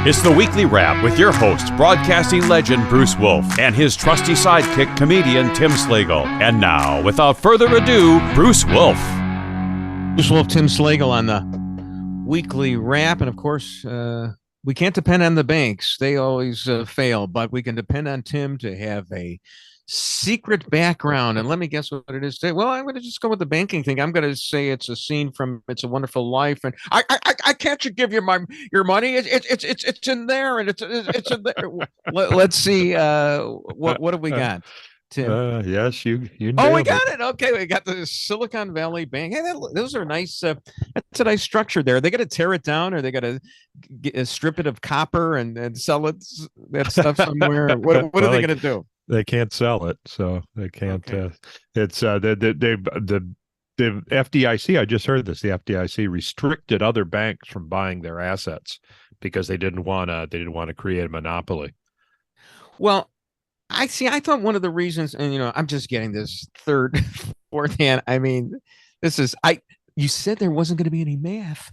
It's the Weekly Wrap with your host, broadcasting legend Bruce Wolf, and his trusty sidekick, comedian Tim Slagle. And now, without further ado, Bruce Wolf. Bruce Wolf, Tim Slagle on the Weekly Wrap. And of course, we can't depend on the banks. They always fail, but we can depend on Tim to have a secret background. And let me guess what it is today. Well, I'm going to just go with the banking thing. I'm going to say it's a scene from It's a Wonderful Life, and I can't give you your money. It's in there, and it's in there. Let's see. What have we got, Tim? Yes, you. Oh, we got it. Okay, we got the Silicon Valley Bank. Hey, those are nice. That's a nice structure there. They got to tear it down, or they got to strip it of copper and sell it that stuff somewhere. What are they going to do? They can't sell it, so they can't. Okay. It's the FDIC. I just heard this. The FDIC restricted other banks from buying their assets because they didn't want to create a monopoly. Well, I thought one of the reasons, and I'm just getting this third, fourth hand. I mean, you said there wasn't going to be any math.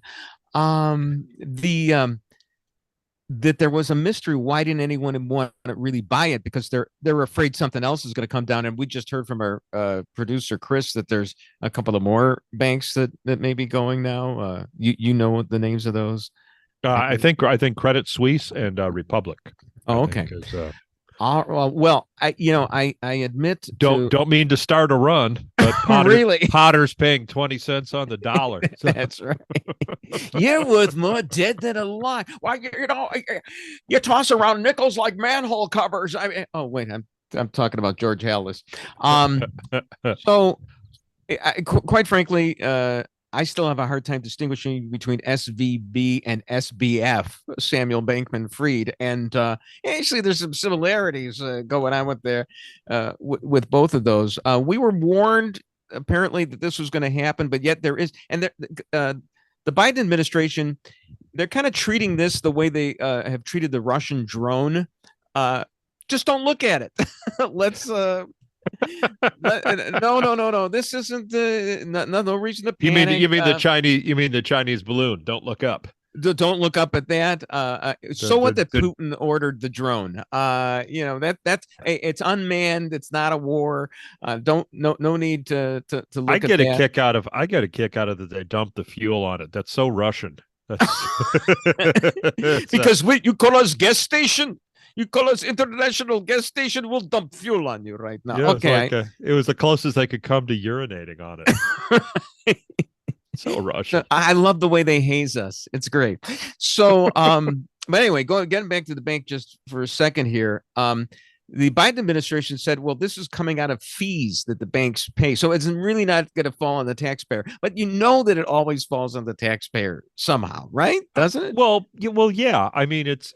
That there was a mystery. Why didn't anyone want to really buy it? Because they're afraid something else is going to come down. And we just heard from our producer Chris that there's a couple of more banks that may be going now. You know the names of those? I think Credit Suisse and Republic. Oh, okay. Well, I admit don't mean to start a run, but Potter's paying 20 cents on the dollar. So. That's right. You're worth more dead than alive. Why, you toss around nickels like manhole covers. Oh wait, I'm talking about George Hallis. So, quite frankly, I still have a hard time distinguishing between SVB and SBF, Samuel Bankman-Fried, and actually there's some similarities going on with both of those. We were warned apparently that this was going to happen, but yet there is, and the Biden administration, they're kind of treating this the way they have treated the Russian drone. Just don't look at it. Let's. No. This isn't no reason to panic. You mean the Chinese balloon? Don't look up. Don't look up at that. Putin ordered the drone. That's it's unmanned. It's not a war. No need to look. I get a kick out of that they dumped the fuel on it. That's so Russian. Because you call us gas station. You call us international gas station, we'll dump fuel on you right now. Yeah, okay. It was the closest they could come to urinating on it. So Russian. I love the way they haze us. It's great. So, but anyway, getting back to the bank just for a second here. The Biden administration said, well, this is coming out of fees that the banks pay. So it's really not going to fall on the taxpayer. But you know that it always falls on the taxpayer somehow, right? Doesn't it? Well, yeah. I mean, it's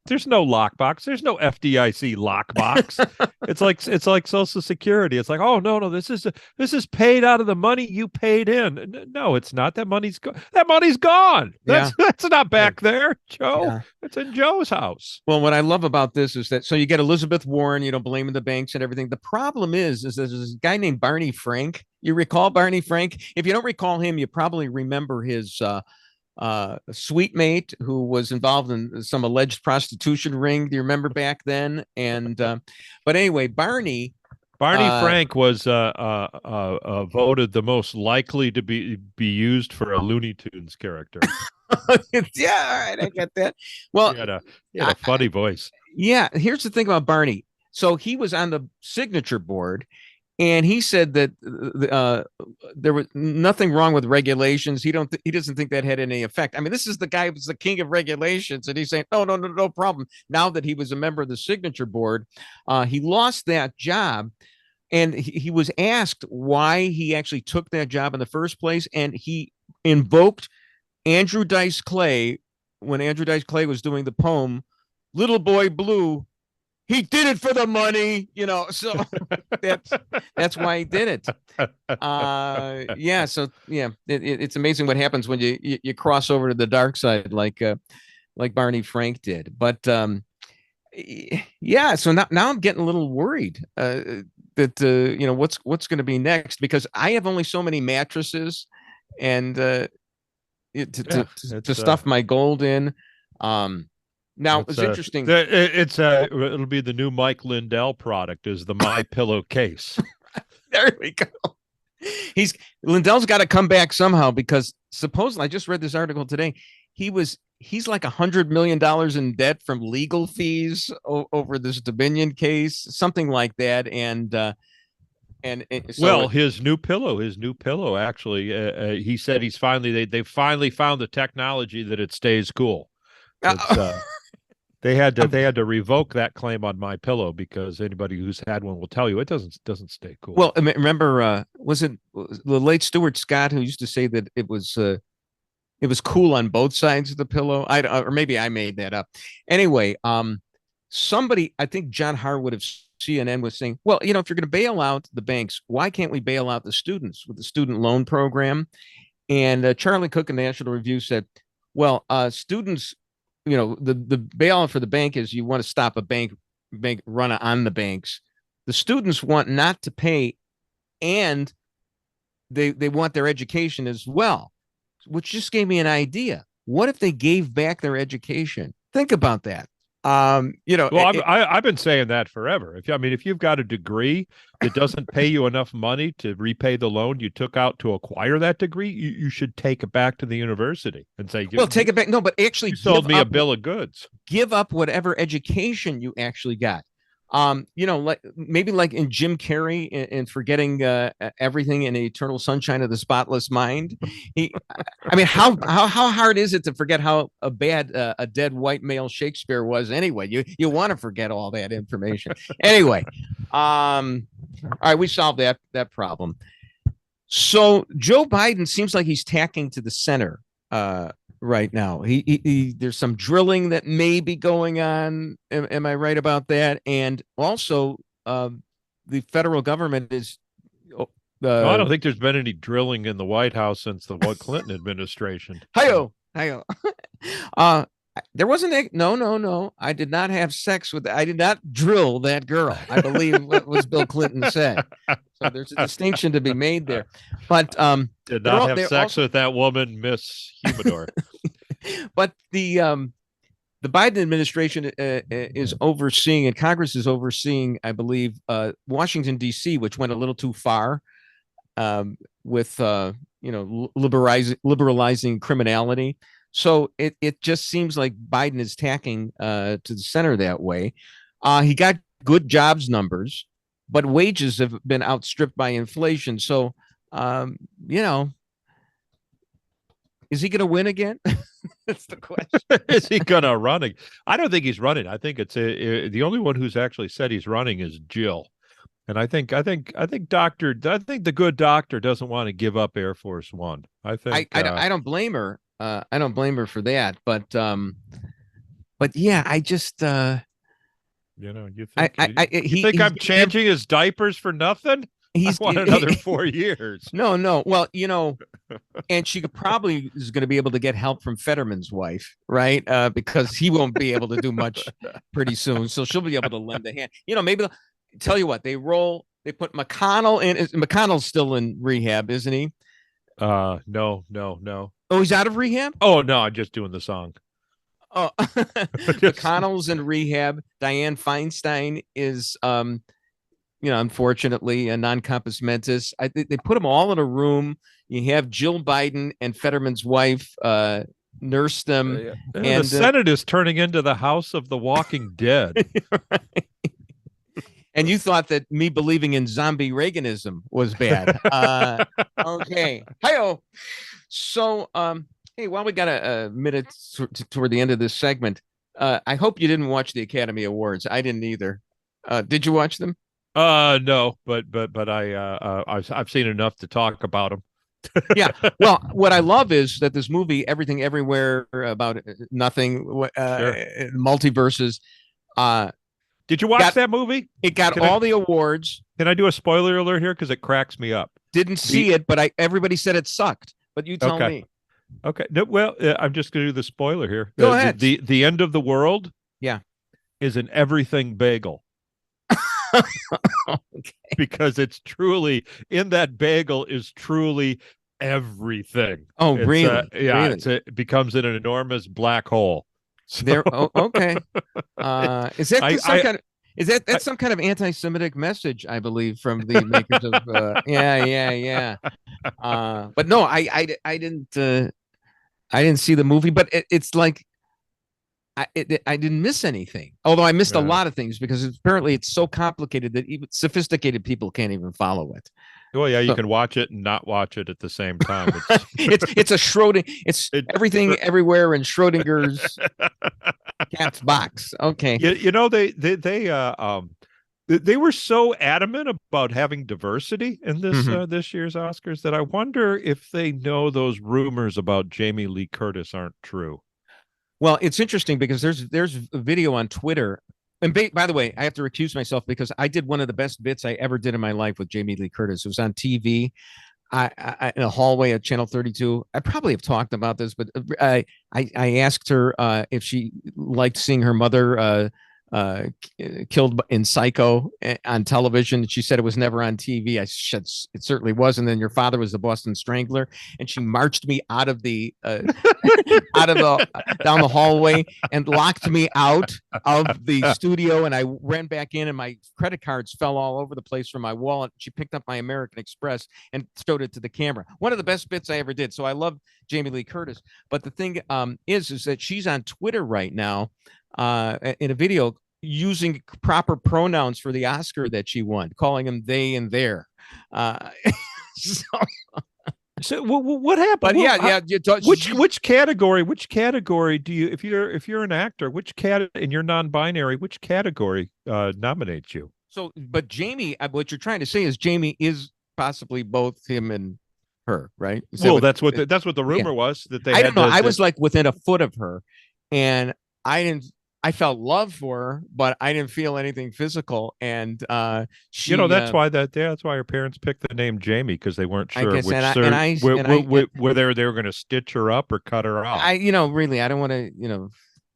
there's no lockbox. There's no FDIC lockbox. it's like Social Security. It's like, oh no, this is paid out of the money you paid in. No, it's not. That money's gone. That's not back there, Joe. Yeah. It's in Joe's house. Well, what I love about this is that, so you get Elizabeth Warren, blaming the banks and everything. The problem is there's this guy named Barney Frank. You recall Barney Frank? If you don't recall him, you probably remember his suite mate who was involved in some alleged prostitution ring. Do you remember back then? And but anyway, Barney Frank was voted the most likely to be used for a Looney Tunes character. Yeah, all right, I get that. Well, he had a funny voice. Yeah, here's the thing about Barney. So he was on the signature board, and he said that there was nothing wrong with regulations. He doesn't think that had any effect. I mean, this is the guy who's the king of regulations, and he's saying, no problem. Now that he was a member of the signature board, he lost that job, and he was asked why he actually took that job in the first place, and he invoked Andrew Dice Clay when Andrew Dice Clay was doing the poem Little Boy Blue. He did it for the money, so that's why he did it. It's amazing what happens when you cross over to the dark side like Barney Frank did. But so now I'm getting a little worried that what's going to be next, because I have only so many mattresses and to stuff my gold in. Now it's interesting. It'll be the new Mike Lindell product, is the My Pillow case. There we go. Lindell's got to come back somehow, because supposedly, I just read this article today, he's like $100 million in debt from legal fees over this Dominion case, something like that. And his new pillow actually, he said they finally found the technology that it stays cool. They had to revoke that claim on My Pillow, because anybody who's had one will tell you it doesn't stay cool. Well, remember, was it the late Stuart Scott who used to say that it was cool on both sides of the pillow? Or maybe I made that up. Anyway, somebody, I think John Harwood of CNN was saying, well, if you're going to bail out the banks, why can't we bail out the students with the student loan program? And Charlie Cook in National Review said, well, students, the bailout for the bank is you want to stop a bank run on the banks. The students want not to pay, and they want their education as well, which just gave me an idea. What if they gave back their education? Think about that. Well, I've been saying that forever. If you've got a degree that doesn't pay you enough money to repay the loan you took out to acquire that degree, you should take it back to the university and say, take it back. No, but actually, you sold me a bill of goods. Give up whatever education you actually got. Like maybe like in Jim Carrey in Forgetting Everything in Eternal Sunshine of the Spotless Mind. How hard is it to forget how bad a dead white male Shakespeare was anyway? You want to forget all that information. Anyway, all right, we solved that problem. So Joe Biden seems like he's tacking to the center right now. He there's some drilling that may be going on. Am I right about that? And also, the federal government is. I don't think there's been any drilling in the White House since the Clinton administration. Hi-yo. There wasn't. No. I did not have sex with. I did not drill that girl. I believe what was Bill Clinton said. So there's a distinction to be made there. But did not have sex with that woman, Miss Humidor. But the Biden administration is overseeing, and Congress is overseeing, I believe, Washington D.C., which went a little too far with liberalizing criminality. So it just seems like Biden is tacking to the center that way. He got good jobs numbers, but wages have been outstripped by inflation. So, is he going to win again? That's the question. Is he going to run? I don't think he's running. I think it's the only one who's actually said he's running is Jill. And I think the good doctor doesn't want to give up Air Force One. I don't blame her. I don't blame her for that. But yeah, I just you think I'm changing his diapers for nothing? I want another 4 years. No. Well, and she probably is going to be able to get help from Fetterman's wife, right? Because he won't be able to do much pretty soon. So she'll be able to lend a hand. Maybe tell you what, they put McConnell in. McConnell's still in rehab, isn't he? No. Oh, he's out of rehab? Oh, no, I'm just doing the song. Oh, McConnell's in rehab. Dianne Feinstein is, unfortunately, a non-compos mentis. They put them all in a room. You have Jill Biden and Fetterman's wife nurse them. And the Senate is turning into the House of the Walking Dead. Right. And you thought that me believing in zombie Reaganism was bad. Okay. Hi-oh. So, hey, while we got a minute toward the end of this segment, I hope you didn't watch the Academy Awards. I didn't either. Did you watch them? No, but I've seen enough to talk about them. Yeah. Well, what I love is that this movie, Everything Everywhere About Nothing, multiverses. Did you watch that movie? It got all the awards. Can I do a spoiler alert here? Because it cracks me up. Didn't see it, but everybody said it sucked. But you tell me. Okay. No, well, I'm just going to do the spoiler here. Go ahead. The end of the world. Yeah. Is an everything bagel. Okay. Because it's truly in that bagel is truly everything. Oh, really? Yeah. Really? It becomes an enormous black hole. So, There. Oh, okay. Is that some kind of? That's some kind of anti-Semitic message, I believe, from the makers of yeah. But no, I didn't see the movie, but it's like I didn't miss anything. Although I missed a lot of things because apparently it's so complicated that even sophisticated people can't even follow it. Well, yeah, you can watch it and not watch it at the same time. It's a Schrodinger. It's everything everywhere in Schrodinger's cat's box. Okay. You know, they were so adamant about having diversity in this this year's Oscars that I wonder if they know those rumors about Jamie Lee Curtis aren't true. Well, it's interesting because there's a video on Twitter. And by the way, I have to recuse myself because I did one of the best bits I ever did in my life with Jamie Lee Curtis. It was on TV, I in a hallway at Channel 32. I probably have talked about this, but I asked her if she liked seeing her mother killed in Psycho on television. She said it was never on TV. I said it certainly was. And then your father was the Boston Strangler, and she marched me out of the down the hallway and locked me out of the studio. And I ran back in, and my credit cards fell all over the place from my wallet. She picked up my American Express and showed it to the camera. One of the best bits I ever did. So I love Jamie Lee Curtis. But the thing is that she's on Twitter right now in a video using proper pronouns for the Oscar that she won, calling them they and their. So what happened? But which category do you, if you're an actor, and you're non-binary, which category nominates you? So, but Jamie, what you're trying to say is Jamie is possibly both him and her, right? That's what the rumor was, that they. I don't know. I was like within a foot of her, and I felt love for her, but I didn't feel anything physical. And she, that's why her parents picked the name Jamie, because they weren't sure whether they were going to stitch her up or cut her off. Really, I don't want to,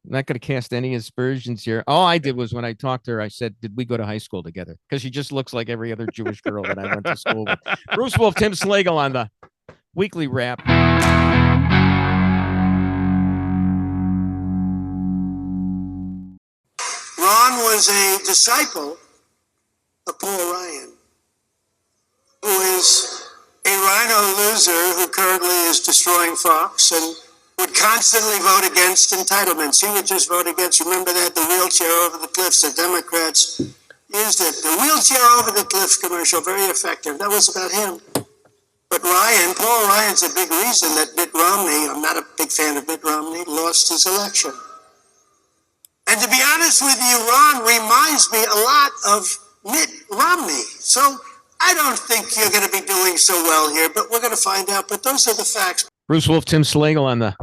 not going to cast any aspersions here. All I did was when I talked to her, I said, "Did we go to high school together?" Because she just looks like every other Jewish girl that I went to school with. Bruce Wolf, Tim Slagle on the Weekly Wrap. Ron was a disciple of Paul Ryan, who is a rhino loser who currently is destroying Fox and would constantly vote against entitlements. He would just vote against, remember that, the wheelchair over the cliffs, the Democrats used it. The wheelchair over the cliff commercial, very effective. That was about him. But Paul Ryan's a big reason that Mitt Romney, I'm not a big fan of Mitt Romney, lost his election. And to be honest with you, Ron reminds me a lot of Mitt Romney. So I don't think you're going to be doing so well here, but we're going to find out. But those are the facts. Bruce Wolf, Tim Slagle on the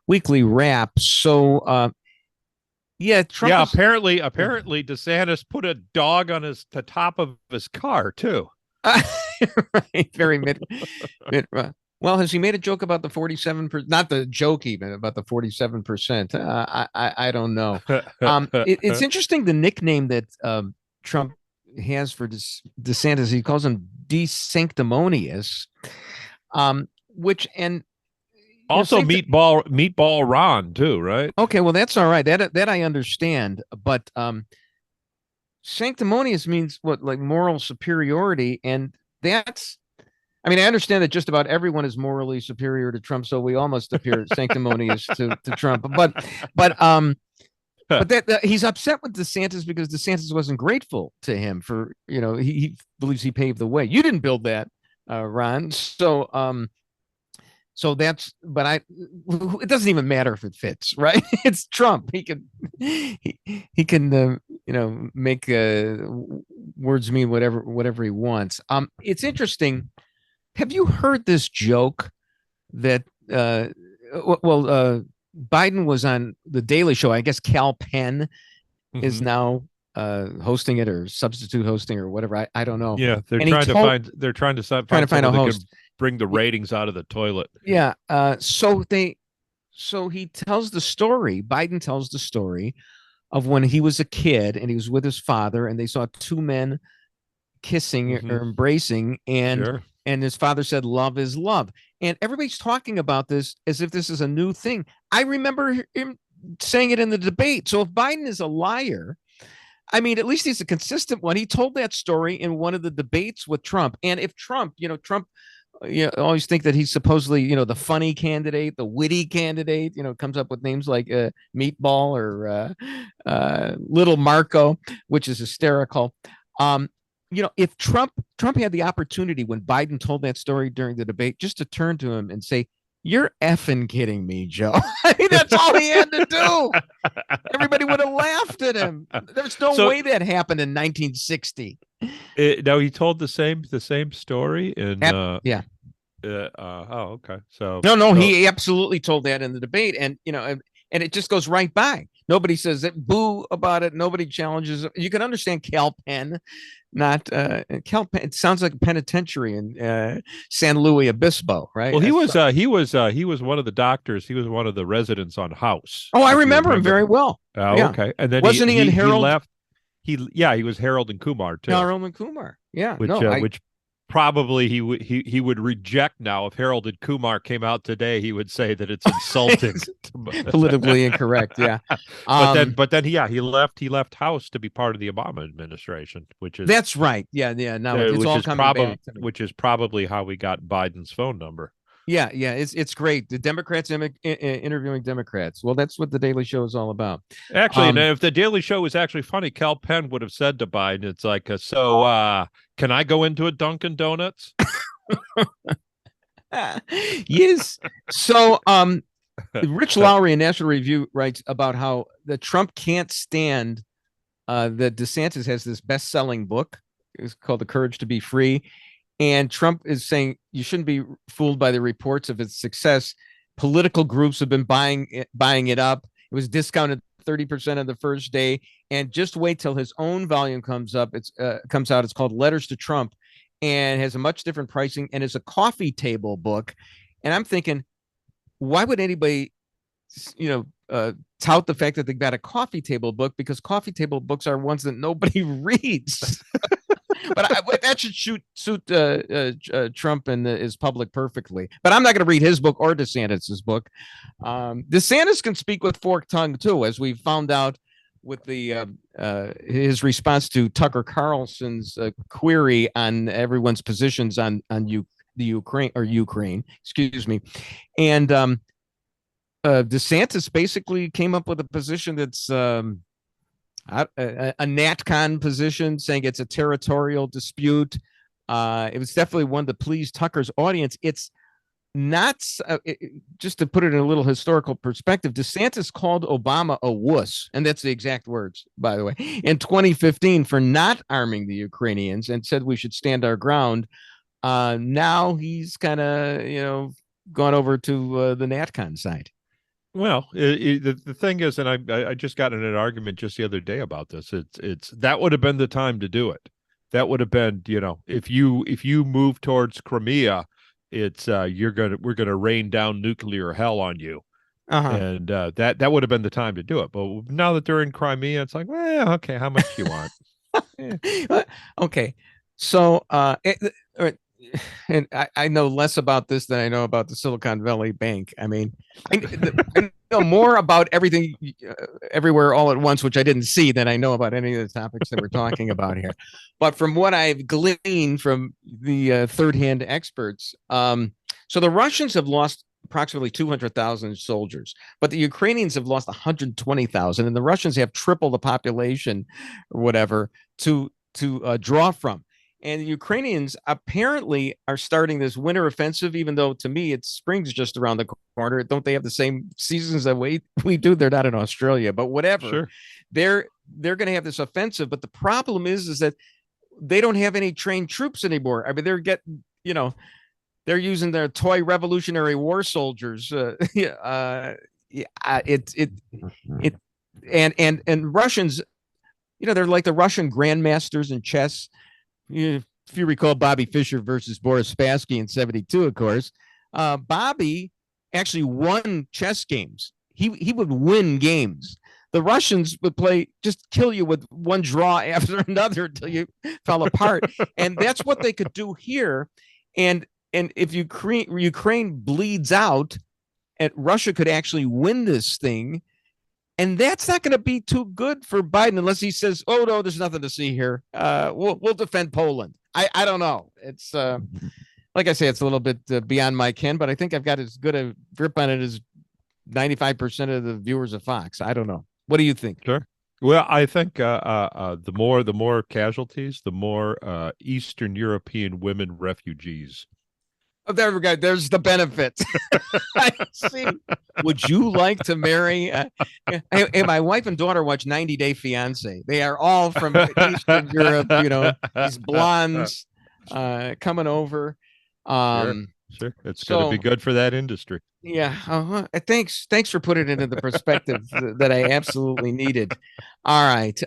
Weekly Wrap. So, Trump apparently DeSantis put a dog on the top of his car too. Right, very mid. Well, has he made a joke about the 47%? Not the joke, even about the 47%. I don't know. It's interesting the nickname that Trump has for DeSantis. He calls him DeSanctimonious, which and also meatball Ron too, right? Okay, well that's all right. That I understand, but sanctimonious means what, like moral superiority, and that's. I mean, I understand that just about everyone is morally superior to Trump, so we almost appear sanctimonious to Trump. But that he's upset with DeSantis because DeSantis wasn't grateful to him for, he believes he paved the way. You didn't build that, Ron. So that's, but it doesn't even matter if it fits, right? It's Trump. He can make words mean whatever he wants. It's interesting. Have you heard this joke that Biden was on the Daily Show? I guess Cal Penn is now hosting it, or substitute hosting, or whatever. I don't know. Yeah, they're trying to find a host, bring the ratings out of the toilet. Yeah. So he tells the story. Biden tells the story of when he was a kid and he was with his father, and they saw two men kissing or embracing, and his father said, "Love is love." And everybody's talking about this as if this is a new thing. I remember him saying it in the debate. So if Biden is a liar, I mean, at least he's a consistent one. He told that story in one of the debates with Trump. And if Trump, Trump, always think that he's supposedly, the funny candidate, the witty candidate, comes up with names like Meatball or Little Marco, which is hysterical. If Trump had the opportunity when Biden told that story during the debate, just to turn to him and say, "You're effing kidding me, Joe." I mean, that's all he had to do. Everybody would have laughed at him. There's no way that happened in 1960. No, he told the same story in yeah. Oh, okay. So he absolutely told that in the debate, and and it just goes right by. Nobody says it, boo about it. Nobody challenges it. You can understand Cal Penn, not Cal Penn. It sounds like a penitentiary in San Luis Obispo, right? Well, he was one of the doctors. He was one of the residents on House. Oh, I remember him very well. Oh, yeah. Okay. And then wasn't he in Harold? He left. He was Harold and Kumar too. Harold and Kumar. Yeah. Which probably he would reject now. If Harold and Kumar came out today, he would say that it's insulting, politically incorrect. Yeah. But then he left House to be part of the Obama administration, that's right. Yeah. Now it's all coming back. Which is probably how we got Biden's phone number. Yeah, it's great. The Democrats interviewing Democrats. Well, that's what the Daily Show is all about. Actually, and if the Daily Show was actually funny, Cal Penn would have said to Biden, "It's like, can I go into a Dunkin' Donuts?" Yes. So, Rich Lowry in National Review writes about how the Trump can't stand that DeSantis has this best-selling book. It's called "The Courage to Be Free." And Trump is saying you shouldn't be fooled by the reports of its success. Political groups have been buying it up. It was discounted 30% of the first day. And just wait till his own volume comes out. It's called Letters to Trump, and has a much different pricing, and is a coffee table book. And I'm thinking, why would anybody, tout the fact that they got a coffee table book? Because coffee table books are ones that nobody reads. But that should suit Trump and his public perfectly. But I'm not going to read his book or DeSantis's book. DeSantis can speak with forked tongue too, as we found out with the his response to Tucker Carlson's query on everyone's positions on Ukraine. Excuse me, and DeSantis basically came up with a position that's a NatCon position, saying it's a territorial dispute. It was definitely one to please Tucker's audience. It's not, just to put it in a little historical perspective, DeSantis called Obama a wuss, and that's the exact words, by the way, in 2015 for not arming the Ukrainians, and said we should stand our ground. Now he's kind of, gone over to the NatCon side. Well, the thing is, and I just got in an argument just the other day about this. It's that would have been the time to do it. That would have been, if you move towards Crimea, it's we're gonna rain down nuclear hell on you, and that would have been the time to do it. But now that they're in Crimea, it's like, well, okay, how much do you want? Okay, so and I know less about this than I know about the Silicon Valley Bank. I mean, I know more about everything everywhere all at once, which I didn't see, than I know about any of the topics that we're talking about here. But from what I've gleaned from the third-hand experts, so the Russians have lost approximately 200,000 soldiers, but the Ukrainians have lost 120,000, and the Russians have triple the population or whatever to draw from. And the Ukrainians apparently are starting this winter offensive, even though to me it's spring's just around the corner. Don't they have the same seasons that we do? They're not in Australia, but whatever. Sure. They're going to have this offensive. But the problem is that they don't have any trained troops anymore. I mean, they're getting, they're using their toy Revolutionary War soldiers. And Russians, they're like the Russian grandmasters in chess. If you recall Bobby Fischer versus Boris Spassky in 1972, of course, Bobby actually won chess games. He would win games. The Russians would just kill you with one draw after another until you fell apart. And that's what they could do here. And if Ukraine bleeds out, and Russia could actually win this thing, And that's not going to be too good for Biden unless he says, "Oh no, there's nothing to see here. We'll defend Poland." I don't know. It's like I say, it's a little bit beyond my ken, but I think I've got as good a grip on it as 95% of the viewers of Fox. I don't know. What do you think? Sure. Well, I think the more casualties, the more Eastern European women refugees. Oh, there we go. There's the benefit. I see. Would you like to marry? Hey, my wife and daughter watch 90 Day Fiance. They are all from Eastern Europe. These blondes coming over. Sure. It's going to be good for that industry. Yeah. Thanks for putting it into the perspective that I absolutely needed. All right.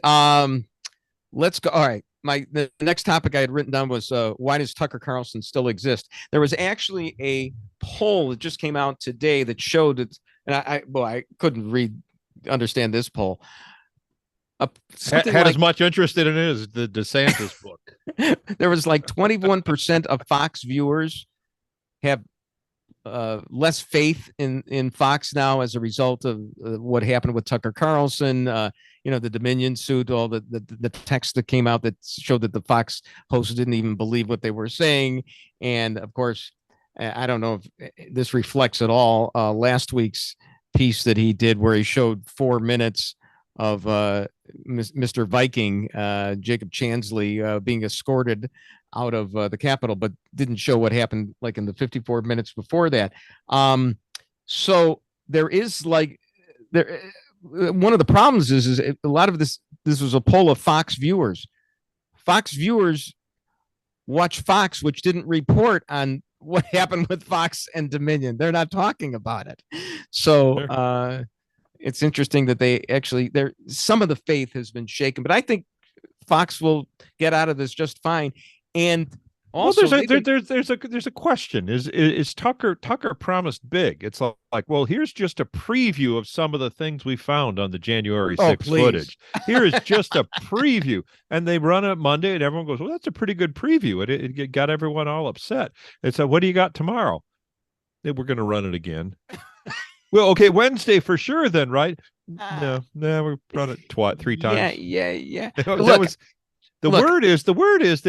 Let's go. All right. The next topic I had written down was why does Tucker Carlson still exist? There was actually a poll that just came out today that showed that, and I couldn't understand this poll. Had as much interest in it as the DeSantis book. There was like 21% of Fox viewers have less faith in Fox now as a result of what happened with Tucker Carlson. The Dominion suit, all the text that came out that showed that the Fox hosts didn't even believe what they were saying. And of course, I don't know if this reflects at all last week's piece that he did where he showed 4 minutes of Mr. Viking, Jacob Chansley, being escorted out of the Capitol, but didn't show what happened like in the 54 minutes before that. So there is one of the problems is a lot of this was a poll of Fox viewers. Fox viewers watch Fox, which didn't report on what happened with Fox and Dominion. They're not talking about it. So it's interesting that some of the faith has been shaken, but I think Fox will get out of this just fine. And also, there's a question: is Tucker promised big? It's like, well, here's just a preview of some of the things we found on the January 6th footage. Here is just a preview, and they run it Monday, and everyone goes, "Well, that's a pretty good preview." It got everyone all upset. And so, what do you got tomorrow? We're going to run it again. Well, okay, Wednesday for sure, then, right? No, we've run it 3 times. Yeah. The word is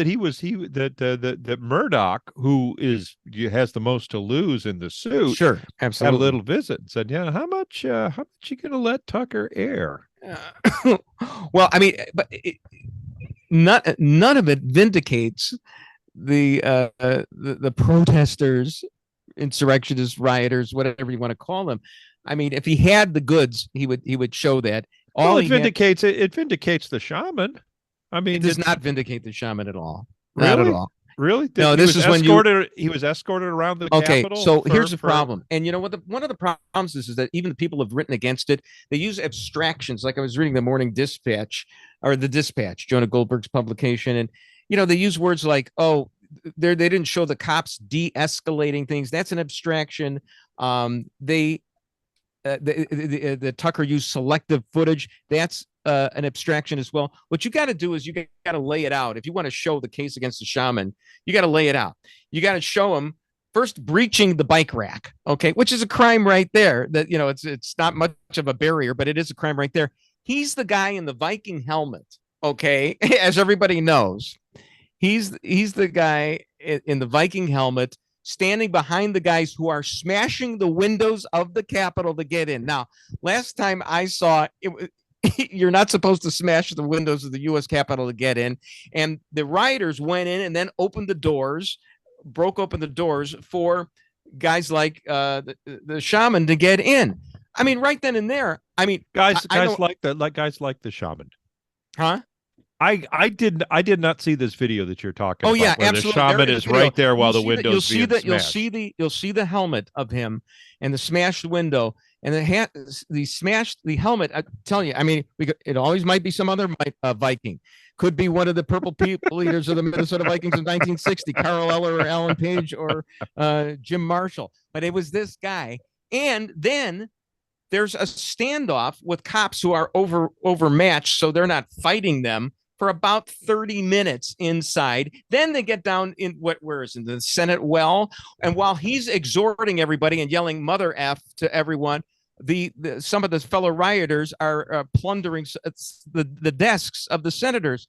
that Murdoch, who has the most to lose in the suit, sure, absolutely, had a little visit and said, "Yeah, how much you going to let Tucker air?" Well, I mean, but none of it vindicates the protesters, insurrectionists, rioters, whatever you want to call them. I mean, if he had the goods, he would show that. It vindicates the shaman. I mean, it does not vindicate the shaman at all. Really? Not at all. Really? No, this is when he was escorted around the Capitol. Okay, so here's the problem. And you know what? One of the problems is that even the people who have written against it, they use abstractions. Like I was reading the Morning Dispatch, or the Dispatch, Jonah Goldberg's publication, and they use words like, "Oh, they didn't show the cops de-escalating things." That's an abstraction. The Tucker used selective footage. That's an abstraction as well. What you got to do is you got to lay it out. If you want to show the case against the shaman, you got to lay it out. You got to show him first breaching the bike rack, okay, which is a crime right there. That it's not much of a barrier, but it is a crime right there. He's the guy in the Viking helmet, okay, as everybody knows. He's the guy in the Viking helmet standing behind the guys who are smashing the windows of the Capitol to get in. Now, last time I saw it, you're not supposed to smash the windows of the U.S. Capitol to get in. And the rioters went in and then broke open the doors for guys like the shaman to get in. I mean, right then and there. I mean, guys like the shaman. Huh? I did not see this video that you're talking about. Oh yeah, where absolutely. The shaman is right there while the window's being smashed. You'll see the helmet of him and the smashed window and the smashed the helmet. I'm telling you, I mean, it always might be some other Viking. Could be one of the purple people leaders of the Minnesota Vikings in 1960, Carl Eller or Alan Page or Jim Marshall. But it was this guy. And then there's a standoff with cops who are overmatched, so they're not fighting them for about 30 minutes inside. Then they get down in where is it, the Senate well. And while he's exhorting everybody and yelling mother F to everyone, some of the fellow rioters are plundering the desks of the senators.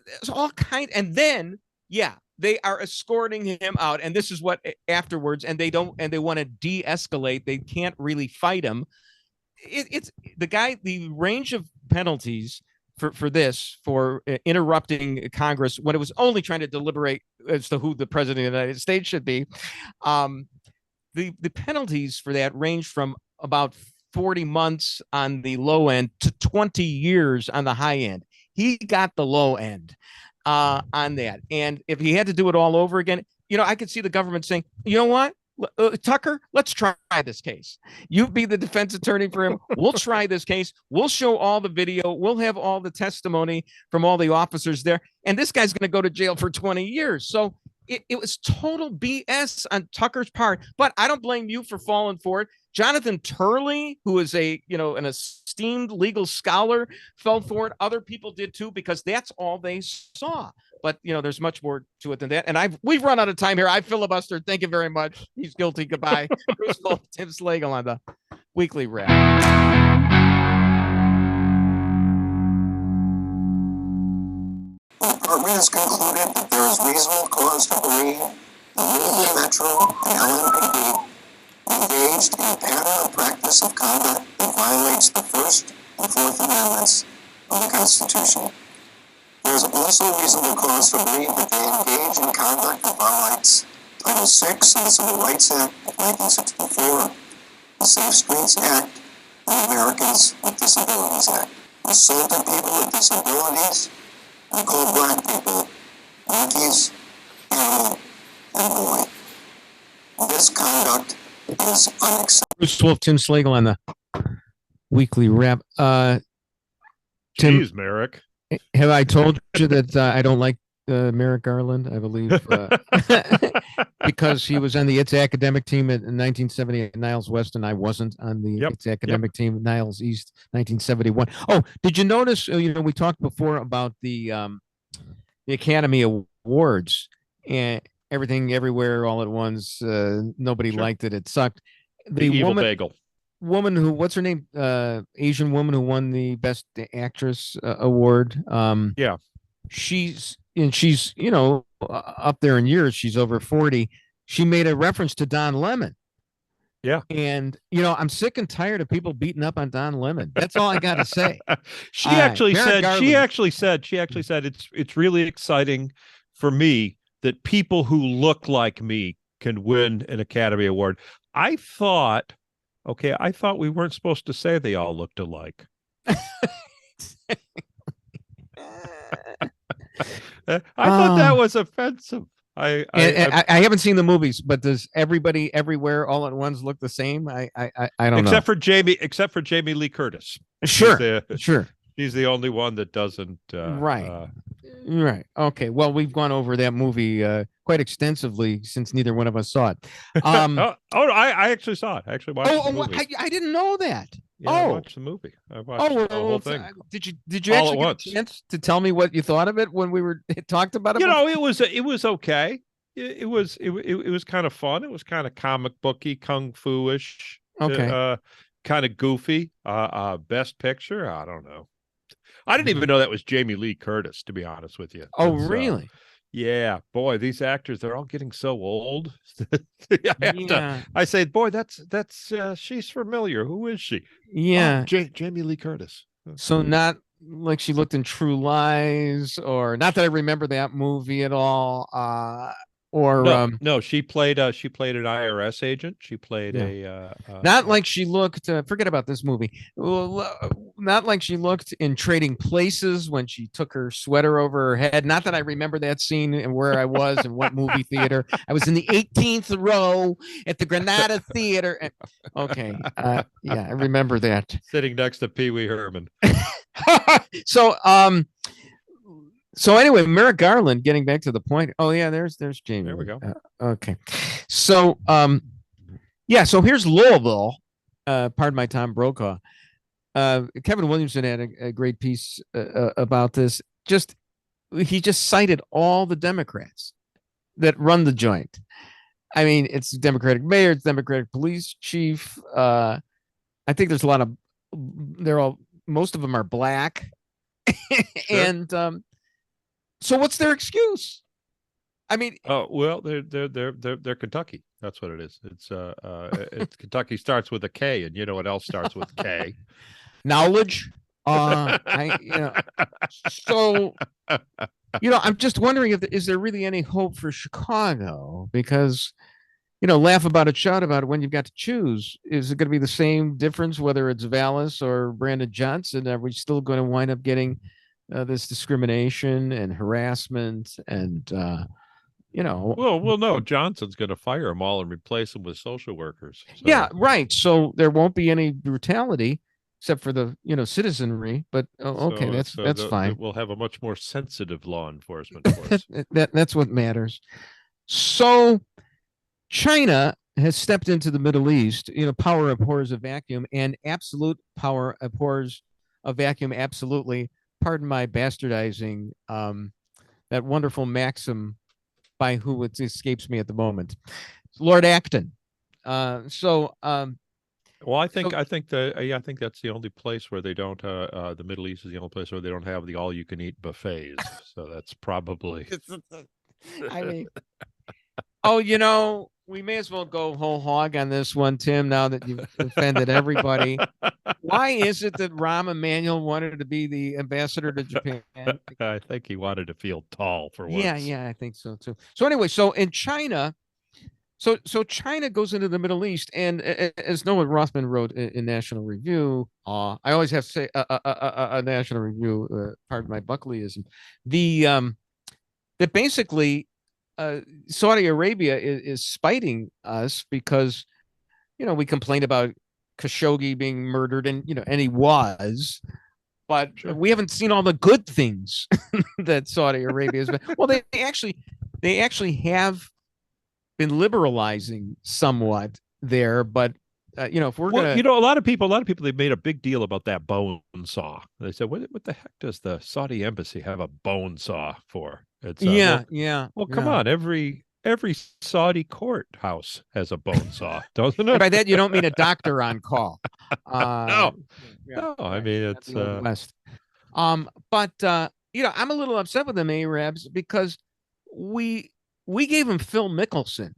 It's all kind, and then they are escorting him out, and this is what afterwards, and they want to de-escalate. They can't really fight him. It's the range of penalties for interrupting Congress when it was only trying to deliberate as to who the president of the United States should be. The penalties for that range from about 40 months on the low end to 20 years on the high end. He got the low end on that. And if he had to do it all over again, I could see the government saying, you know what, Tucker, let's try this case. You be the defense attorney for him. We'll try this case. We'll show all the video. We'll have all the testimony from all the officers there. And this guy's going to go to jail for 20 years. So it was total BS on Tucker's part, but I don't blame you for falling for it. Jonathan Turley, who is an esteemed legal scholar, fell for it. Other people did too, because that's all they saw. But there's much more to it than that. And we've run out of time here. I filibustered. Thank you very much. He's guilty. Goodbye. Bruce Wolf, Tim Slagle on the Weekly Wrap. The department has concluded that there is reasonable cause to believe the Louisville Metro and LMPD engaged in a pattern of practice of conduct that violates the First and Fourth Amendments of the Constitution. There is also reasonable cause to believe that they engage in conduct that violates Title VI of the Civil Rights Act of 1964, the Safe Streets Act, and the Americans with Disabilities Act, assaulted people with disabilities, and called black people monkeys, animal, and boy. This conduct is unacceptable. Bruce Wolf, Tim Slagle on the Weekly Wrap. Tim, Jeez, Merrick. have I told you that I don't like Merrick Garland? I believe because he was on the It's Academic team in 1970 at Niles West, and I wasn't on the It's Academic team at Niles East 1971. Oh, did you notice? We talked before about the Academy Awards and Everything Everywhere All at Once. Nobody liked it. It sucked. The evil bagel. Woman who, what's her name? Asian woman who won the Best Actress award. She's up there in years. She's over 40. She made a reference to Don Lemon. Yeah. And, I'm sick and tired of people beating up on Don Lemon. That's all I got to say. She actually said it's really exciting for me that people who look like me can win an Academy Award. I thought we weren't supposed to say they all looked alike. I thought that was offensive. I haven't seen the movies, but does everybody everywhere all at once look the same? I don't know. Except for Jamie Lee Curtis. Sure. She's the only one that doesn't. Right. Okay. Well, we've gone over that movie quite extensively since neither one of us saw it. I actually saw it. I actually watched the movie. I didn't know that. Yeah, I watched the movie. I watched the whole thing. Did you actually get a chance to tell me what you thought of it when we talked about it? It was okay. It was kind of fun. It was kind of comic booky, kung fu-ish. Okay. Kind of goofy. Best Picture. I don't know. I didn't even know that was Jamie Lee Curtis, to be honest with you. Oh, really? Yeah, boy, these actors, they're all getting so old. I say, boy, that's she's familiar. Who is she? Yeah. Jamie Lee Curtis. So not like she looked in True Lies, or not that I remember that movie at all. No, she played an IRS agent. She played not like she looked. Forget about this movie. Not like she looked in Trading Places when she took her sweater over her head. Not that I remember that scene and where I was and what movie theater. I was in the 18th row at the Granada Theater. Okay, I remember that. Sitting next to Pee Wee Herman. So anyway, Merrick Garland, getting back to the point. Oh yeah, there's Jamie. There we go. Okay. So so here's Louisville. Pardon my Tom Brokaw. Kevin Williamson had a great piece about this. He just cited all the Democrats that run the joint. I mean, it's Democratic mayor, it's Democratic police chief, I think there's a lot of most of them are black. And so what's their excuse? I mean, oh well, they're Kentucky. That's what it is. It's Kentucky starts with a K, and you know what else starts with K? knowledge. So I'm just wondering is there really any hope for Chicago? Because laugh about it, shout about it. When you've got to choose, is it going to be the same difference whether it's Vallis or Brandon Johnson? Are we still going to wind up getting this discrimination and harassment and Well, no. Johnson's going to fire them all and replace them with social workers. So. Yeah, right. So there won't be any brutality except for the citizenry. But okay, that's fine. We'll have a much more sensitive law enforcement force. That's what matters. So China has stepped into the Middle East. Power abhors a vacuum, and absolute power abhors a vacuum. Absolutely. Pardon my bastardizing that wonderful maxim by who it escapes me at the moment, Lord Acton. Well, I think that's the only place where they don't. The Middle East is the only place where they don't have the all-you-can-eat buffets. So that's probably. I mean, we may as well go whole hog on this one, Tim. Now that you've offended everybody, why is it that Rahm Emanuel wanted to be the ambassador to Japan? I think he wanted to feel tall for once. Yeah, I think so too. So anyway, so in China, so China goes into the Middle East, and as Noah Rothman wrote in National Review, I always have to say a National Review. Pardon my Buckleyism. That basically. Saudi Arabia is spiting us because, we complained about Khashoggi being murdered, and he was, but we haven't seen all the good things that Saudi Arabia has been. Well, they actually have been liberalizing somewhat there, but if we're gonna, a lot of people, they made a big deal about that bone saw. They said, what the heck does the Saudi embassy have a bone saw for? It's Well, come on, every Saudi courthouse has a bone saw, doesn't it? And by that you don't mean a doctor on call. No, I mean it's West. But I'm a little upset with them Arabs because we gave them Phil Mickelson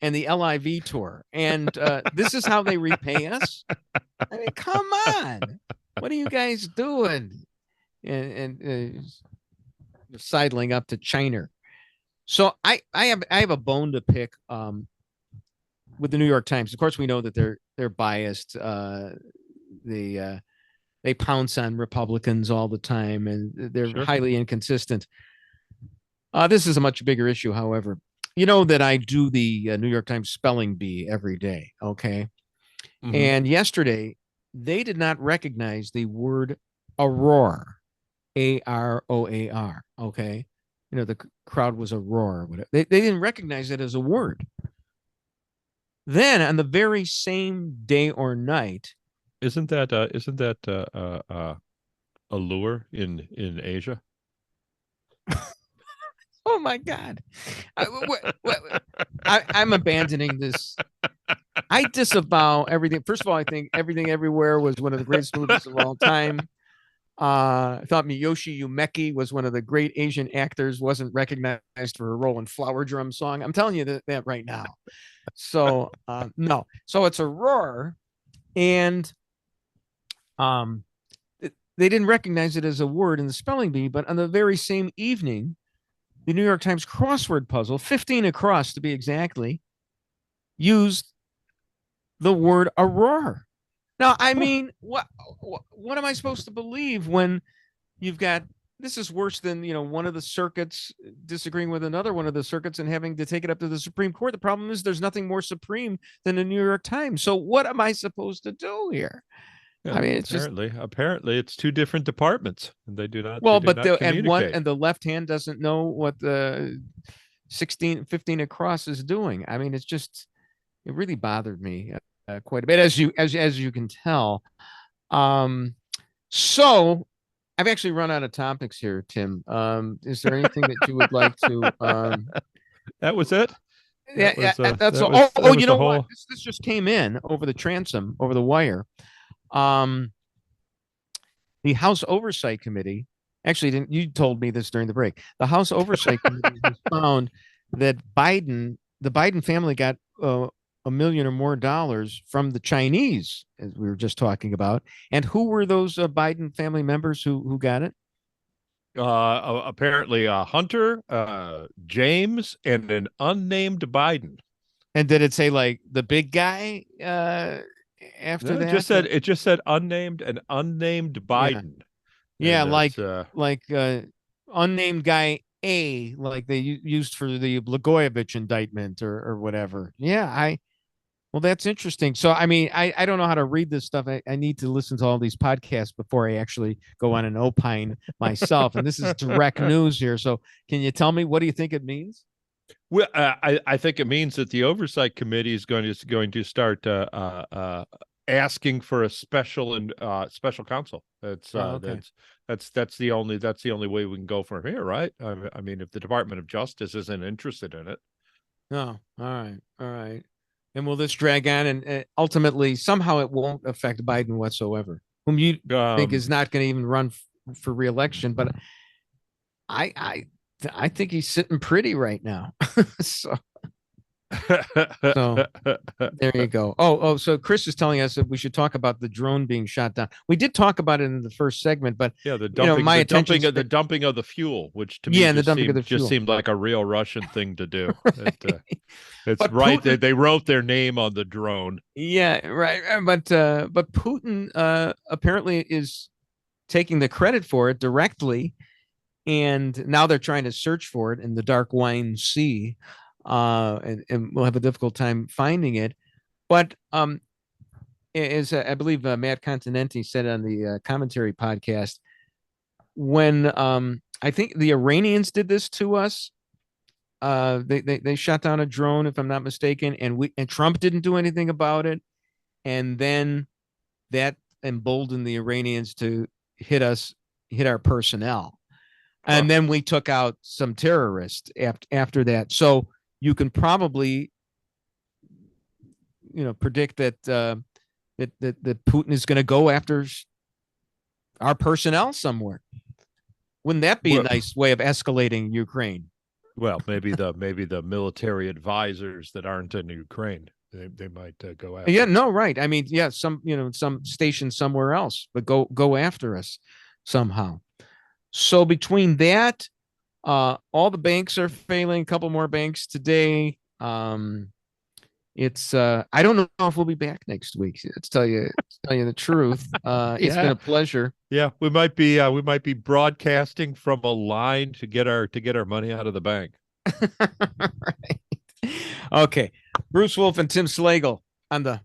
and the LIV tour, and this is how they repay us. I mean, come on, what are you guys doing? And sidling up to China. So I have a bone to pick with the New York Times. Of course, we know that they're biased. They pounce on Republicans all the time, and they're highly inconsistent. This is a much bigger issue, however. You know that I do the New York Times spelling bee every day, okay? Mm-hmm. And yesterday, they did not recognize the word aurora. AROAR. Okay. The crowd was a roar. They didn't recognize it as a word. Then on the very same day or night. Isn't that a lure in Asia? Oh my God. I'm abandoning this. I disavow everything. First of all, I think Everything Everywhere was one of the greatest movies of all time. I thought Miyoshi Umeki was one of the great Asian actors, wasn't recognized for her role in Flower Drum Song. I'm telling you that right now. So, no. So it's a roar, and they didn't recognize it as a word in the spelling bee, but on the very same evening, the New York Times crossword puzzle, 15 across to be exactly, used the word aurora. Now, I mean, what am I supposed to believe when you've got, this is worse than, one of the circuits disagreeing with another one of the circuits and having to take it up to the Supreme Court. The problem is there's nothing more supreme than the New York Times. So what am I supposed to do here? Yeah, I mean, it's apparently it's two different departments, and they do not. Well, and the left hand doesn't know what the 15 across is doing. I mean, it really bothered me. Quite a bit, as you can tell. So I've actually run out of topics here, Tim. Is there anything that you would like to? That was it. That's all. You know what? This just came in over the transom, over the wire. Um, the House Oversight Committee, actually, you told me this during the break. The House Oversight Committee has found that the Biden family got $1 million or more from the Chinese, as we were just talking about. And who were those Biden family members who got it? Apparently Hunter, James, and an unnamed Biden. And did it say like the big guy after that? It just said unnamed and unnamed Biden. Yeah, and like unnamed guy A, like they used for the Blagojevich indictment or whatever. Yeah, well, that's interesting. So, I mean, I don't know how to read this stuff. I need to listen to all these podcasts before I actually go on an opine myself. And this is direct news here. So can you tell me, what do you think it means? Well, I think it means that the Oversight Committee is going to start asking for a special counsel. That's the only way we can go from here, right? I mean, if the Department of Justice isn't interested in it. No, all right. And will this drag on? And ultimately, somehow it won't affect Biden whatsoever, whom you think is not going to even run for re-election. But I think he's sitting pretty right now. so there you go. So Chris is telling us that we should talk about the drone being shot down. We did talk about it in the first segment, but the dumping of the fuel, which to me just seemed like a real Russian thing to do. It's right. Putin, they wrote their name on the drone. Yeah, right. But Putin apparently is taking the credit for it directly, and now they're trying to search for it in the Dark Wine Sea. And we'll have a difficult time finding it. But as I believe Matt Continenti said on the commentary podcast, when I think the Iranians did this to us, they shot down a drone, if I'm not mistaken, and Trump didn't do anything about it, and then that emboldened the Iranians to hit our personnel, and then we took out some terrorists after that. So you can probably, predict that that Putin is going to go after our personnel somewhere. Wouldn't that be a nice way of escalating Ukraine? Well, maybe the military advisors that aren't in Ukraine, they might go after. Yeah, no, right. I mean, yeah, some station somewhere else, but go after us somehow. So between that, all the banks are failing. A couple more banks today. It's I don't know if we'll be back next week. Let's tell you the truth. It's been a pleasure. Yeah, we might be broadcasting from a line to get our money out of the bank. Right. Okay. Bruce Wolf and Tim Slagle on the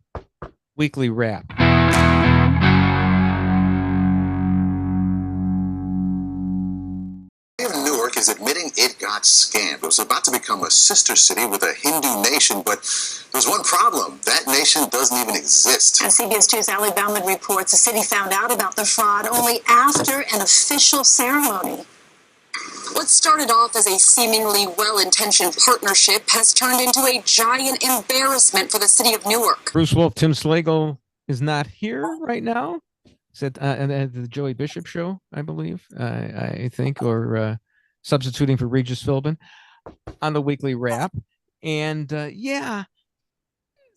Weekly Wrap. Newark is admitting it got scammed. It was about to become a sister city with a Hindu nation, but there's one problem. That nation doesn't even exist. As CBS 2's Ali Bauman reports, the city found out about the fraud only after an official ceremony. What started off as a seemingly well-intentioned partnership has turned into a giant embarrassment for the city of Newark. Bruce Wolf, Tim Slagle is not here right now. Is at the Joey Bishop show, I believe, I think, or substituting for Regis Philbin on the Weekly Wrap. And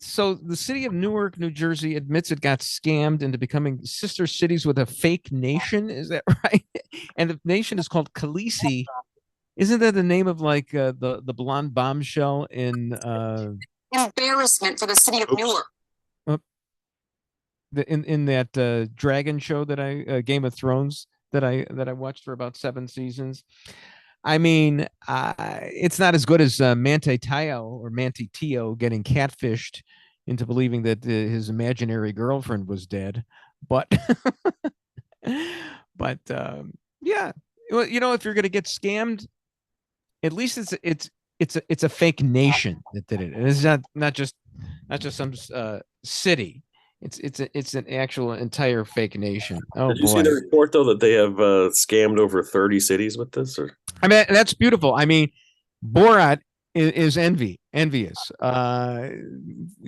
so the city of Newark, New Jersey admits it got scammed into becoming sister cities with a fake nation. Is that right? And the nation is called Khaleesi. Isn't that the name of like the blonde bombshell in embarrassment for the city of Newark? In that dragon show that I Game of Thrones that I watched for about 7 seasons. I mean, it's not as good as Manti Teo getting catfished into believing that his imaginary girlfriend was dead, but yeah, well, if you're going to get scammed, at least it's a fake nation that did it, and it's not just some city. It's an actual entire fake nation. Oh, did you see the report though that they have scammed over 30 cities with this? Or I mean, that's beautiful. I mean, Borat is envious,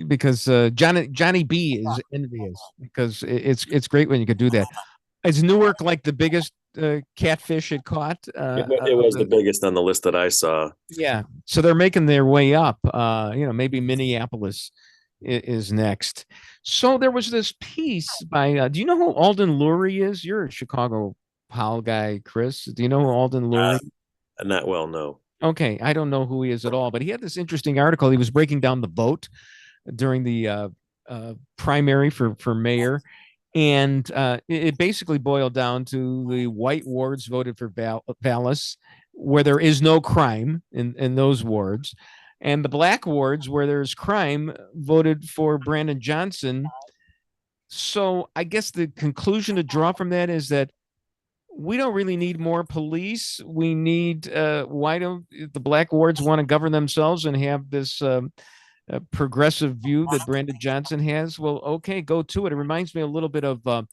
because Johnny B is envious because it's great when you could do that. Is Newark like the biggest catfish it caught? It was the biggest on the list that I saw. Yeah, so they're making their way up. Maybe Minneapolis is next. So there was this piece by. Do you know who Alden Lurie is? You're a Chicago Pol guy, Chris. Do you know who Alden Lurie? Not well, no. Okay, I don't know who he is at all, but he had this interesting article. He was breaking down the vote during the primary for mayor, and it basically boiled down to the white wards voted for Vallis, where there is no crime in those wards, and the black wards where there's crime voted for Brandon Johnson. So I guess the conclusion to draw from that is that we don't really need more police. We need, why don't the black wards want to govern themselves and have this progressive view that Brandon Johnson has? Well, okay, go to it. It reminds me a little bit of the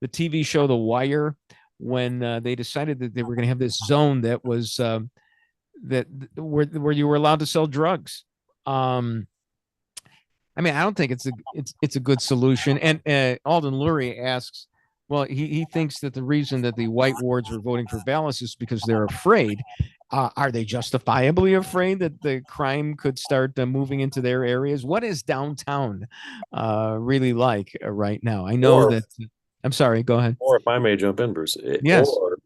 TV show The Wire, when they decided that they were going to have this zone that was where you were allowed to sell drugs. I don't think it's a good solution. And Alden Lurie asks, well, he thinks that the reason that the white wards were voting for Vallis is because they're afraid. Are they justifiably afraid that the crime could start moving into their areas? What is downtown really like right now? I know that. I'm sorry. Go ahead. Or if I may jump in, Bruce. Yes. Or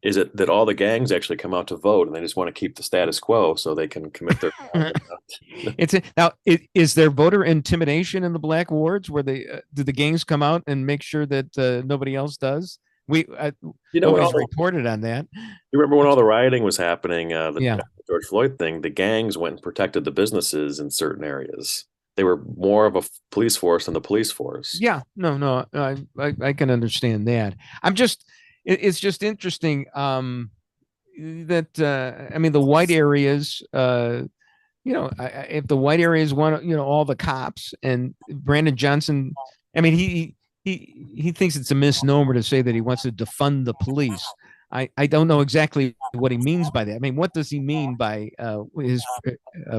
is it that all the gangs actually come out to vote and they just want to keep the status quo so they can commit their? Is there voter intimidation in the black wards where do the gangs come out and make sure that nobody else does? Nobody's reported on that. You remember when all the rioting was happening, the George Floyd thing, the gangs went and protected the businesses in certain areas. They were more of a police force than the police force. Yeah, no, I can understand that. It's just interesting that the white areas, if the white areas want, all the cops, and Brandon Johnson, he thinks it's a misnomer to say that he wants to defund the police. I don't know exactly what he means by that. What does he mean by his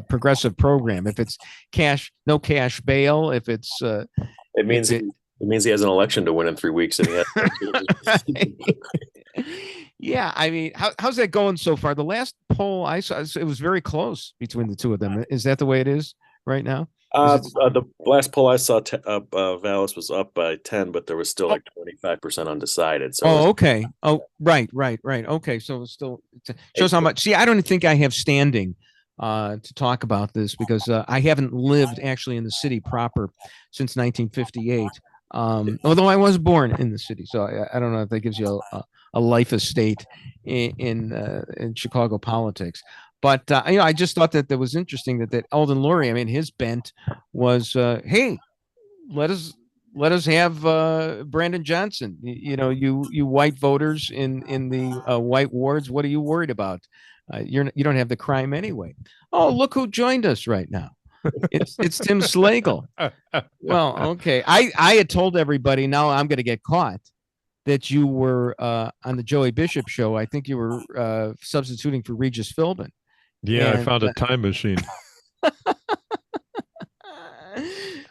progressive program? If it's no cash bail, if it's it means he has an election to win in 3 weeks, and he has. Yeah, how's that going so far? The last poll I saw, it was very close between the two of them. Is that the way it is right now? The last poll I saw, Vallis was up by 10, but there was still like 25% undecided. So okay. Oh, right. Okay, so it's still shows how much. See, I don't think I have standing to talk about this because I haven't lived actually in the city proper since 1958. Although I was born in the city, so I don't know if that gives you a life estate in Chicago politics. But I just thought that was interesting that Alden Lurie, his bent was, hey, let us have Brandon Johnson. You white voters in the white wards. What are you worried about? You don't have the crime anyway. Oh, look who joined us right now. It's Tim Slagle. Well, okay. I had told everybody, now I'm going to get caught, that you were on the Joey Bishop show. I think you were substituting for Regis Philbin. Yeah, I found a time machine.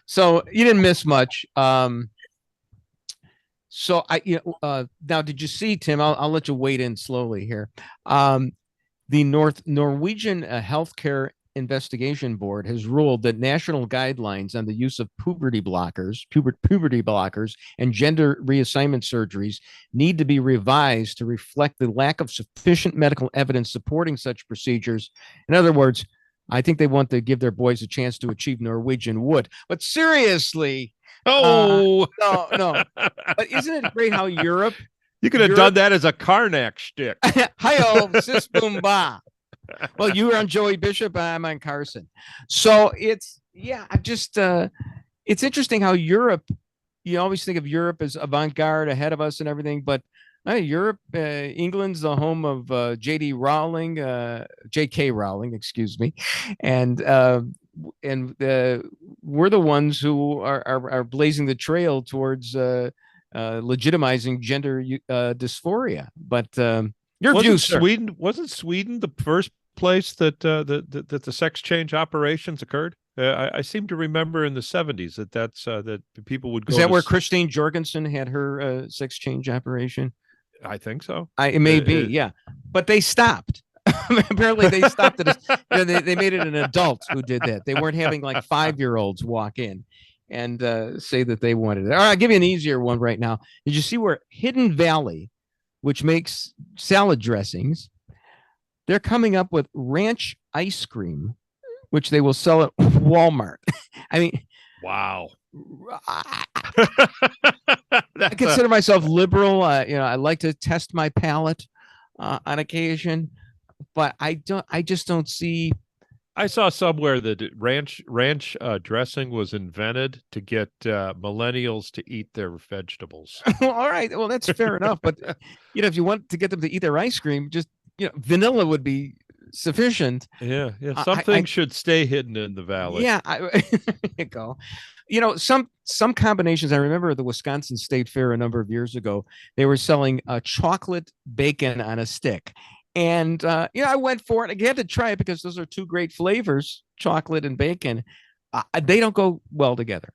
So you didn't miss much. So now, did you see, Tim? I'll let you wade in slowly here. The Norwegian Healthcare Investigation Board has ruled that national guidelines on the use of puberty blockers and gender reassignment surgeries need to be revised to reflect the lack of sufficient medical evidence supporting such procedures. In other words, I think they want to give their boys a chance to achieve Norwegian wood. But seriously, no. But isn't it great how Europe? You could have done that as a Karnak shtick. Hi-oh, sis boom ba. Well, you were on Joey Bishop, I'm on Carson. So it's interesting how Europe, you always think of Europe as avant-garde, ahead of us and everything, but Europe, England's the home of J.K. Rowling, excuse me, and we're the ones who are blazing the trail towards legitimizing gender dysphoria. But your view, sir. Wasn't Sweden the first place that the sex change operations occurred? I seem to remember in the 70s that people would go. Is that where Christine Jorgensen had her sex change operation? I think so. It may be, yeah. But they stopped. Apparently, they stopped it. They made it an adult who did that. They weren't having like 5-year-olds walk in and say that they wanted it. All right, I'll give you an easier one right now. Did you see where Hidden Valley, which makes salad dressings, they're coming up with ranch ice cream, which they will sell at Walmart? I mean, wow. I consider myself liberal. I like to test my palate on occasion, but I just don't see. I saw somewhere that ranch dressing was invented to get millennials to eat their vegetables. All right, well that's fair enough, but if you want to get them to eat their ice cream, just vanilla would be sufficient. Yeah. Something should stay hidden in the valley. Yeah, there you go. Some combinations. I remember at the Wisconsin State Fair a number of years ago, they were selling chocolate bacon on a stick. And, I went for it. I had to try it because those are two great flavors, chocolate and bacon. They don't go well together.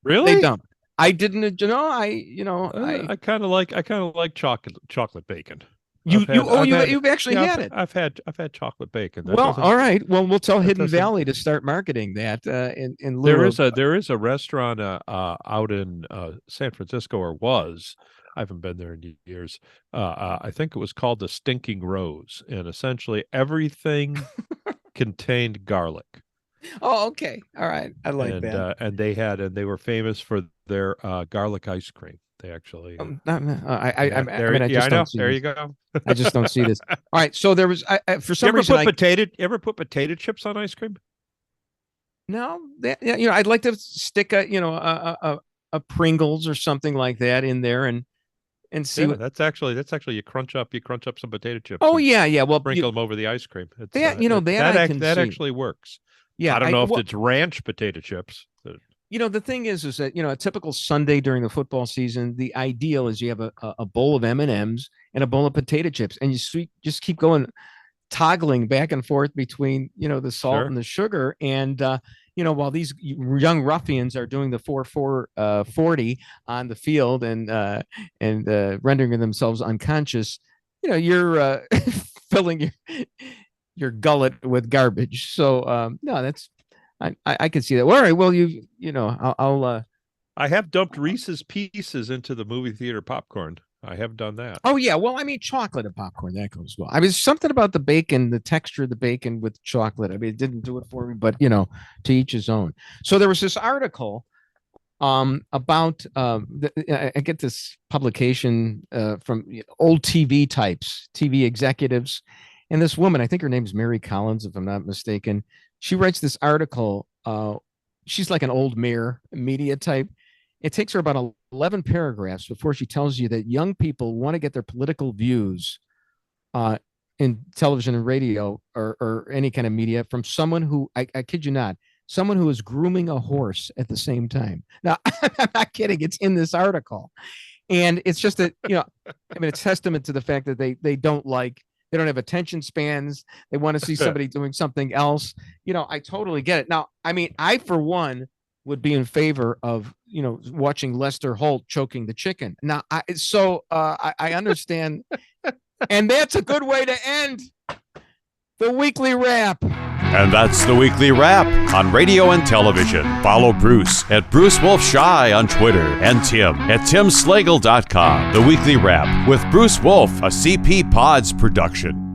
Really? They don't. I didn't, I kind of like chocolate bacon. You've actually had it. I've had chocolate bacon. All right. Well, we'll tell Hidden Valley to start marketing that in lieu there is a restaurant out in San Francisco, or was. I haven't been there in years. I think it was called the Stinking Rose, and essentially everything contained garlic. Oh, okay. All right. I like that. And they were famous for their garlic ice cream. They actually. I know. There you go. I just don't see this. All right. So there was for some reason. You ever put potato chips on ice cream? No. I'd like to stick a Pringles or something like that in there and see. Yeah, that's actually you crunch up some potato chips. Oh yeah. Well, sprinkle them over the ice cream. That actually works. Yeah. I don't know if it's ranch potato chips. The thing is that, a typical Sunday during the football season, the ideal is you have a bowl of M&Ms and a bowl of potato chips, and you just keep going, toggling back and forth between, the salt and the sugar. And, while these young ruffians are doing the 4-4-40 on the field and rendering themselves unconscious, you're filling your gullet with garbage. So, no, that's. I can see that. Well, all right. Well, I'll. I have dumped Reese's Pieces into the movie theater popcorn. I have done that. Oh yeah. Well, I mean, chocolate and popcorn, that goes well. I mean, something about the bacon, the texture of the bacon with chocolate. I mean, it didn't do it for me, but to each his own. So there was this article about I get this publication from old TV types, TV executives, and this woman, I think her name's Mary Collins, if I'm not mistaken. She writes this article. She's like an old mayor media type. It takes her about 11 paragraphs before she tells you that young people want to get their political views in television and radio or any kind of media from someone who, I kid you not, someone who is grooming a horse at the same time. Now, I'm not kidding. It's in this article. And it's just that, it's testament to the fact that they don't have attention spans. They want to see somebody doing something else. I totally get it. Now, I mean, I, for one, would be in favor of, watching Lester Holt choking the chicken. Now, I understand. And that's a good way to end the weekly wrap. And that's the weekly wrap on radio and television. Follow Bruce at Bruce Wolf Shy on Twitter and Tim at timslagle.com. The weekly wrap with Bruce Wolf, a CP Pods production.